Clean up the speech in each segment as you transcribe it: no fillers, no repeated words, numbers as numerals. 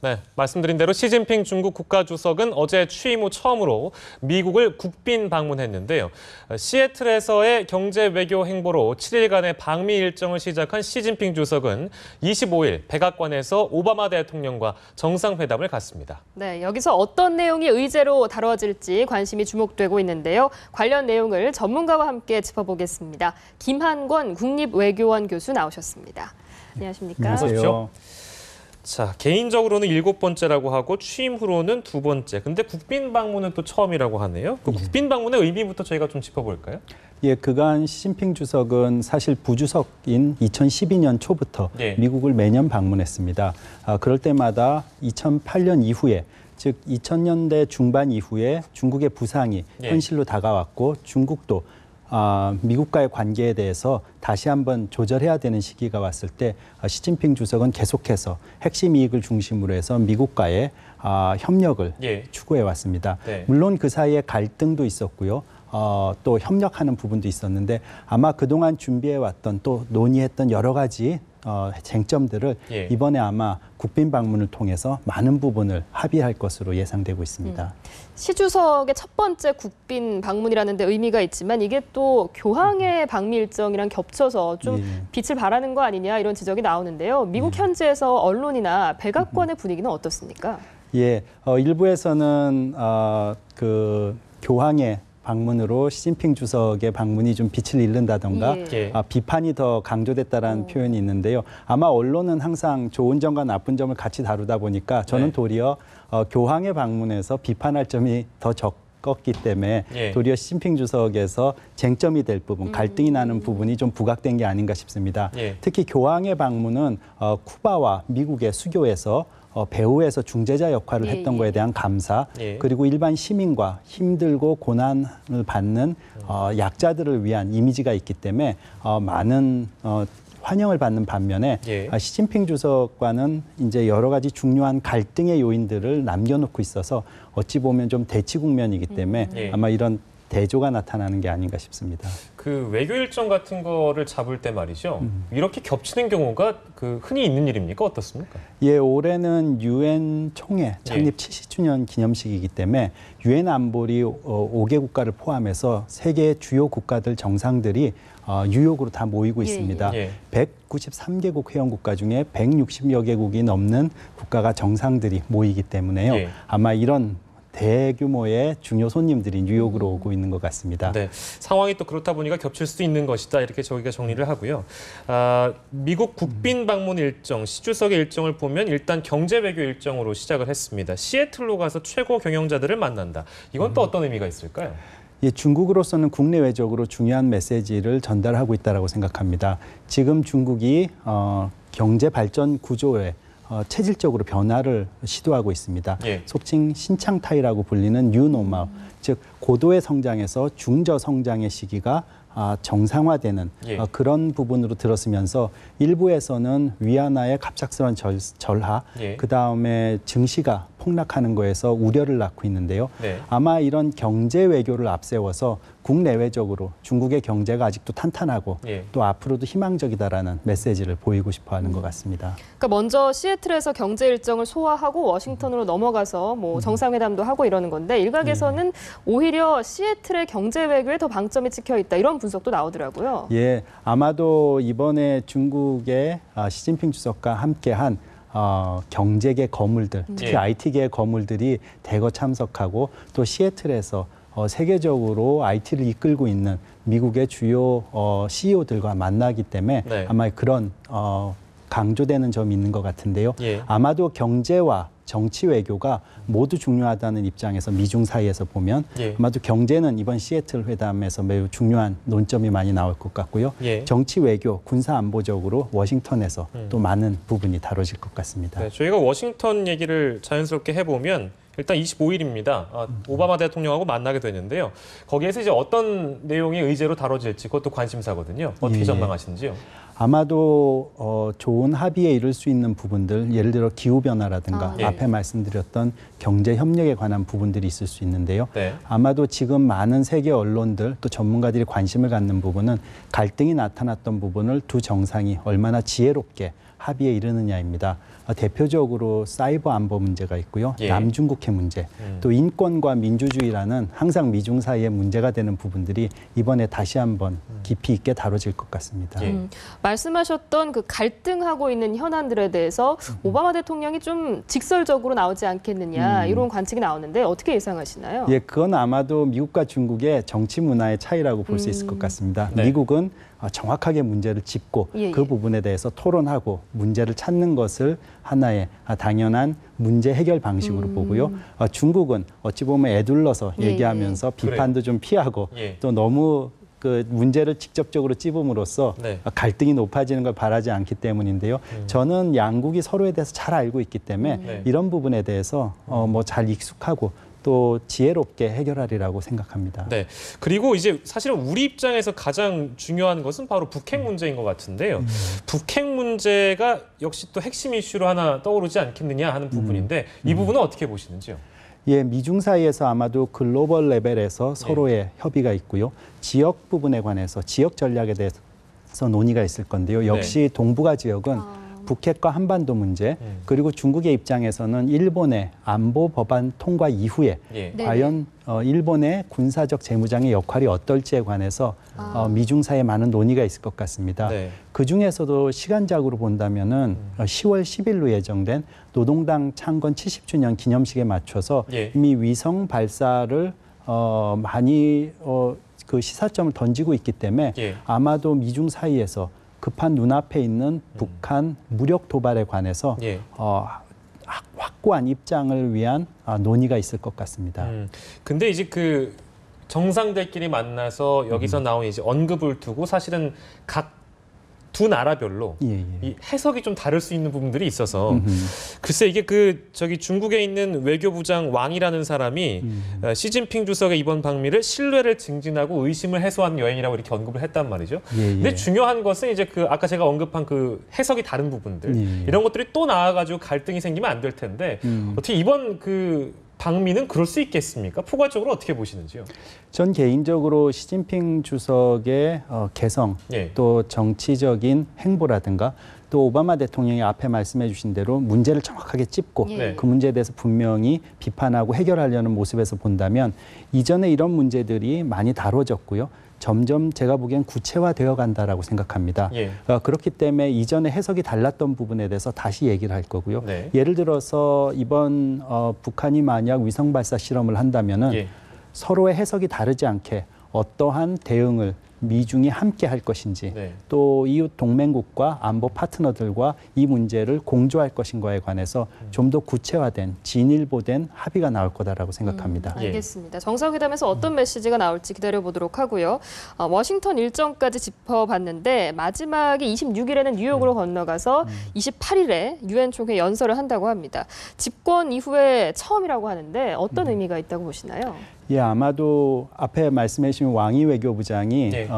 네, 말씀드린 대로 시진핑 중국 국가주석은 어제 취임 후 처음으로 미국을 국빈 방문했는데요. 시애틀에서의 경제 외교 행보로 7일간의 방미 일정을 시작한 시진핑 주석은 25일 백악관에서 오바마 대통령과 정상회담을 갖습니다. 네, 여기서 어떤 내용이 의제로 다뤄질지 관심이 주목되고 있는데요. 관련 내용을 전문가와 함께 짚어보겠습니다. 김한권 국립외교원 교수 나오셨습니다. 안녕하십니까? 안녕하세요. 자, 개인적으로는 7번째라고 하고 취임 후로는 2번째. 근데 국빈 방문은 또 처음이라고 하네요. 그 국빈 방문의 의미부터 저희가 좀 짚어볼까요? 예, 그간 시진핑 주석은 사실 부주석인 2012년 초부터 미국을 매년 방문했습니다. 그럴 때마다 2008년 이후에, 즉 2000년대 중반 이후에 중국의 부상이 현실로 다가왔고 중국도 미국과의 관계에 대해서 다시 한번 조절해야 되는 시기가 왔을 때 시진핑 주석은 계속해서 핵심 이익을 중심으로 해서 미국과의 협력을 추구해 왔습니다. 물론 그 사이에 갈등도 있었고요. 또 협력하는 부분도 있었는데 아마 그동안 준비해왔던 또 논의했던 여러 가지 쟁점들을 이번에 아마 국빈 방문을 통해서 많은 부분을 합의할 것으로 예상되고 있습니다. 시 주석의 첫 번째 국빈 방문이라는 데 의미가 있지만 이게 또 교황의 방미 일정이랑 겹쳐서 좀 빛을 발하는 거 아니냐 이런 지적이 나오는데요. 미국 현지에서 언론이나 백악관의 분위기는 어떻습니까? 예, 일부에서는 그 교황의 방문으로 시진핑 주석의 방문이 좀 빛을 잃는다던가 비판이 더 강조됐다라는 표현이 있는데요. 아마 언론은 항상 좋은 점과 나쁜 점을 같이 다루다 보니까 저는 도리어 교황의 방문에서 비판할 점이 더 적었기 때문에 도리어 시진핑 주석에서 쟁점이 될 부분, 갈등이 나는 부분이 좀 부각된 게 아닌가 싶습니다. 특히 교황의 방문은 쿠바와 미국의 수교에서 배후에서 중재자 역할을 했던 거에 대한 감사, 그리고 일반 시민과 힘들고 고난을 받는 약자들을 위한 이미지가 있기 때문에 많은 환영을 받는 반면에 시진핑 주석과는 이제 여러 가지 중요한 갈등의 요인들을 남겨놓고 있어서 어찌 보면 좀 대치 국면이기 때문에 아마 이런 대조가 나타나는 게 아닌가 싶습니다. 그 외교 일정 같은 거를 잡을 때 말이죠. 이렇게 겹치는 경우가 흔히 있는 일입니까? 어떻습니까? 예, 올해는 유엔 총회 창립 70주년 기념식이기 때문에 유엔 안보리 5개 국가를 포함해서 세계 주요 국가들 정상들이 뉴욕으로 다 모이고 있습니다. 193개국 회원국가 중에 160여 개국이 넘는 국가가 정상들이 모이기 때문에요. 아마 이런 대규모의 중요 손님들이 뉴욕으로 오고 있는 것 같습니다. 네, 상황이 또 그렇다 보니까 겹칠 수 있는 것이다 이렇게 저희가 정리를 하고요. 미국 국빈 방문 일정, 시 주석의 일정을 보면 일단 경제 외교 일정으로 시작을 했습니다. 시애틀로 가서 최고 경영자들을 만난다. 이건 또 어떤 의미가 있을까요? 예, 중국으로서는 국내외적으로 중요한 메시지를 전달하고 있다고 생각합니다. 지금 중국이 경제 발전 구조에 체질적으로 변화를 시도하고 있습니다. 속칭 신창타이라고 불리는 뉴노멀, 즉 고도의 성장에서 중저성장의 시기가 정상화되는 그런 부분으로 들었으면서 일부에서는 위안화의 갑작스러운 절하, 그다음에 증시가 폭락하는 거에서 우려를 낳고 있는데요. 아마 이런 경제 외교를 앞세워서 국내외적으로 중국의 경제가 아직도 탄탄하고 또 앞으로도 희망적이다라는 메시지를 보이고 싶어하는 것 같습니다. 그러니까 먼저 시애틀에서 경제 일정을 소화하고 워싱턴으로 넘어가서 뭐 정상회담도 하고 이러는 건데 일각에서는 오히려 시애틀의 경제 외교에 더 방점이 찍혀 있다 이런 분석도 나오더라고요. 예, 아마도 이번에 중국의 시진핑 주석과 함께한 경제계 거물들, 특히 IT계 거물들이 대거 참석하고 또 시애틀에서 세계적으로 IT를 이끌고 있는 미국의 주요 CEO들과 만나기 때문에 아마 그런 강조되는 점이 있는 것 같은데요. 아마도 경제와 정치 외교가 모두 중요하다는 입장에서 미중 사이에서 보면 아마도 경제는 이번 시애틀 회담에서 매우 중요한 논점이 많이 나올 것 같고요. 정치 외교, 군사 안보적으로 워싱턴에서 또 많은 부분이 다뤄질 것 같습니다. 네, 저희가 워싱턴 얘기를 자연스럽게 해보면 일단 25일입니다. 오바마 대통령하고 만나게 되는데요. 거기에서 이제 어떤 내용이 의제로 다뤄질지 그것도 관심사거든요. 어떻게 전망하시는지요? 아마도 좋은 합의에 이를 수 있는 부분들, 예를 들어 기후변화라든가 앞에 말씀드렸던 경제협력에 관한 부분들이 있을 수 있는데요. 아마도 지금 많은 세계 언론들 또 전문가들이 관심을 갖는 부분은 갈등이 나타났던 부분을 두 정상이 얼마나 지혜롭게 합의에 이르느냐입니다. 대표적으로 사이버 안보 문제가 있고요. 예. 남중국해 문제, 또 인권과 민주주의라는 항상 미중 사이에 문제가 되는 부분들이 이번에 다시 한번 깊이 있게 다뤄질 것 같습니다. 예. 말씀하셨던 그 갈등하고 있는 현안들에 대해서 오바마 대통령이 좀 직설적으로 나오지 않겠느냐 이런 관측이 나오는데 어떻게 예상하시나요? 예, 그건 아마도 미국과 중국의 정치 문화의 차이라고 볼 수 있을 것 같습니다. 네. 미국은 정확하게 문제를 짚고 예, 그 예. 부분에 대해서 토론하고 문제를 찾는 것을 하나의 당연한 문제 해결 방식으로 보고요. 중국은 어찌 보면 애둘러서 예, 얘기하면서 비판도 좀 피하고 예. 또 너무 그 문제를 직접적으로 찝음으로써 네. 갈등이 높아지는 걸 바라지 않기 때문인데요. 저는 양국이 서로에 대해서 잘 알고 있기 때문에 네. 이런 부분에 대해서 뭐 잘 익숙하고 또 지혜롭게 해결하리라고 생각합니다. 네. 그리고 이제 사실은 우리 입장에서 가장 중요한 것은 바로 북핵 문제인 것 같은데요. 북핵 문제가 역시 또 핵심 이슈로 하나 떠오르지 않겠느냐 하는 부분인데 이 부분은 어떻게 보시는지요? 예, 미중 사이에서 아마도 글로벌 레벨에서 서로의 협의가 있고요. 지역 부분에 관해서 지역 전략에 대해서 논의가 있을 건데요. 역시 동북아 지역은 북핵과 한반도 문제, 그리고 중국의 입장에서는 일본의 안보 법안 통과 이후에 예. 과연 일본의 군사적 재무장의 역할이 어떨지에 관해서 미중 사이에 많은 논의가 있을 것 같습니다. 네. 그중에서도 시간작으로 본다면은 10월 10일로 예정된 노동당 창건 70주년 기념식에 맞춰서 예. 이미 위성 발사를 많이 그 시사점을 던지고 있기 때문에 예. 아마도 미중 사이에서 급한 눈앞에 있는 북한 무력 도발에 관해서 예. 확고한 입장을 위한 논의가 있을 것 같습니다. 근데 이제 그 정상들끼리 만나서 여기서 나온 이제 언급을 두고 사실은 각 두 나라별로 예, 예. 이 해석이 좀 다를 수 있는 부분들이 있어서 글쎄 이게 그 저기 중국에 있는 외교부장 왕이라는 사람이 시진핑 주석의 이번 방미를 신뢰를 증진하고 의심을 해소하는 여행이라고 이렇게 언급을 했단 말이죠. 예, 예. 근데 중요한 것은 이제 그 아까 제가 언급한 그 해석이 다른 부분들 예. 이런 것들이 또 나와가지고 갈등이 생기면 안 될 텐데 어떻게 이번 그 방미는 그럴 수 있겠습니까? 포괄적으로 어떻게 보시는지요? 전 개인적으로 시진핑 주석의 개성, 예. 또 정치적인 행보라든가 또 오바마 대통령이 앞에 말씀해 주신 대로 문제를 정확하게 짚고 예. 그 문제에 대해서 분명히 비판하고 해결하려는 모습에서 본다면 이전에 이런 문제들이 많이 다뤄졌고요. 점점 제가 보기엔 구체화되어 간다라고 생각합니다. 예. 그렇기 때문에 이전에 해석이 달랐던 부분에 대해서 다시 얘기를 할 거고요. 네. 예를 들어서 이번 북한이 만약 위성 발사 실험을 한다면은 예. 서로의 해석이 다르지 않게 어떠한 대응을 미중이 함께 할 것인지 네. 또 이웃 동맹국과 안보 파트너들과 이 문제를 공조할 것인가에 관해서 좀 더 구체화된 진일보된 합의가 나올 거다라고 생각합니다. 예. 알겠습니다. 정상회담에서 어떤 메시지가 나올지 기다려보도록 하고요. 워싱턴 일정까지 짚어봤는데 마지막에 26일에는 뉴욕으로 건너가서 28일에 유엔 총회 연설을 한다고 합니다. 집권 이후에 처음이라고 하는데 어떤 의미가 있다고 보시나요? 예, 아마도 앞에 말씀해 주신 왕이 외교부장이 네.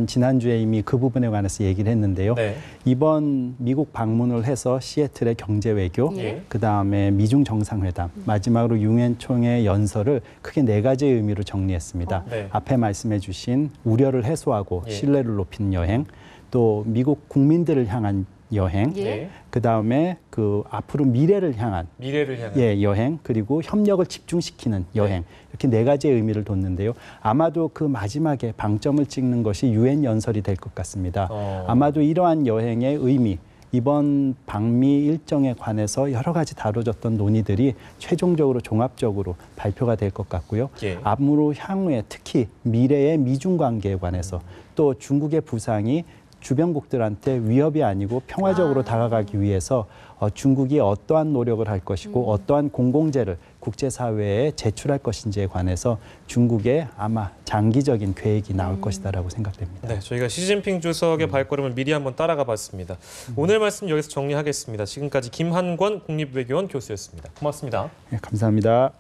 지난주에 이미 그 부분에 관해서 얘기를 했는데요. 네. 이번 미국 방문을 해서 시애틀의 경제 외교, 예. 그다음에 미중 정상회담, 마지막으로 유엔 총회 연설을 크게 4가지의 의미로 정리했습니다. 네. 앞에 말씀해 주신 우려를 해소하고 예. 신뢰를 높이는 여행, 또 미국 국민들을 향한 여행, 예. 네. 그다음에 그 앞으로 미래를 향한 미래를 향한 여행, 그리고 협력을 집중시키는 여행, 이렇게 4가지의 의미를 뒀는데요. 아마도 그 마지막에 방점을 찍는 것이 유엔 연설이 될 것 같습니다. 아마도 이러한 여행의 의미, 이번 방미 일정에 관해서 여러 가지 다뤄졌던 논의들이 최종적으로 종합적으로 발표가 될 것 같고요. 예. 앞으로 향후에 특히 미래의 미중 관계에 관해서 또 중국의 부상이 주변국들한테 위협이 아니고 평화적으로 다가가기 위해서 중국이 어떠한 노력을 할 것이고 어떠한 공공재를 국제사회에 제출할 것인지에 관해서 중국의 아마 장기적인 계획이 나올 것이다라고 생각됩니다. 네, 저희가 시진핑 주석의 발걸음을 미리 한번 따라가 봤습니다. 오늘 말씀 여기서 정리하겠습니다. 지금까지 김한권 국립외교원 교수였습니다. 고맙습니다. 네, 감사합니다.